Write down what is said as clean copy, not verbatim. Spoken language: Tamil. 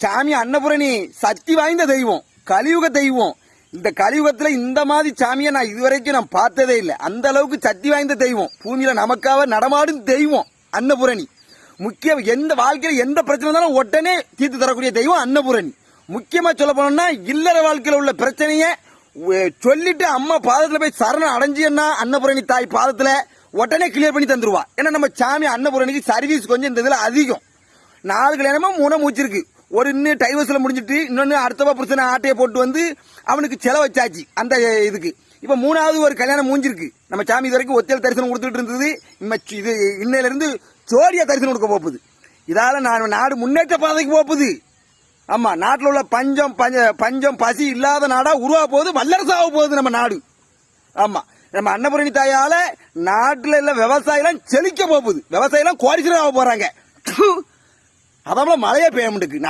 சாமி அன்னபூரணி சக்தி வாய்ந்த தெய்வம், கலியுக தெய்வம். இந்த கலியுகத்துல இந்த மாதிரி சாமியை நான் இதுவரைக்கும் நான் பார்த்ததே இல்லை. அந்த அளவுக்கு சக்தி வாய்ந்த தெய்வம், பூமியில நமக்காக நடமாடும் தெய்வம் அன்னபூரணி. முக்கிய எந்த வாழ்க்கையில எந்த பிரச்சனை இருந்தாலும் உடனே தீர்த்து தரக்கூடிய தெய்வம் அன்னபூரணி. முக்கியமா சொல்ல போனோம்னா இல்லற வாழ்க்கையில உள்ள பிரச்சனைய சொல்லிட்டு அம்மா பாதத்துல போய் சரணம் அடைஞ்சியன்னா அன்னபூரணி தாய் பாதத்துல உடனே கிளியர் பண்ணி தந்துருவா. ஏன்னா நம்ம சாமி அன்னபூரணிக்கு சர்வீஸ் கொஞ்சம் இந்த இதுல அதிகம். 4 கல்யாணமும் 3 மூச்சிருக்கு. ஒரு இன்னும் டைவர்ஸ்ல முடிஞ்சிட்டு இன்னொன்னு அடுத்தவா பிரச்சனை ஆட்டையை போட்டு வந்து அவனுக்கு செலவு வச்சாச்சு அந்த இதுக்கு. இப்ப 3வது ஒரு கல்யாணம் மூஞ்சிருக்கு. நம்ம சாமி இது வரைக்கும் ஒத்தையில் தரிசனம் கொடுத்துட்டு இருந்தது. இது இன்னையில இருந்து ஜோடியா தரிசனம் கொடுக்க போகுது. இதால நாடு முன்னேற்ற பாதைக்கு போகுது. ஆமா, நாட்டில் உள்ள பஞ்சம் பசி இல்லாத நாடா உருவா போகுது, வல்லரசாக போகுது நம்ம நாடு. ஆமா, நம்ம அன்னபூரணி தாயால நாட்டுல இல்ல விவசாயம் செழிக்க போகுது. விவசாயம் கோடீஸ்வரர் ஆக போறாங்க. அதான் மழையே பெய்ய மாட்டேங்குது.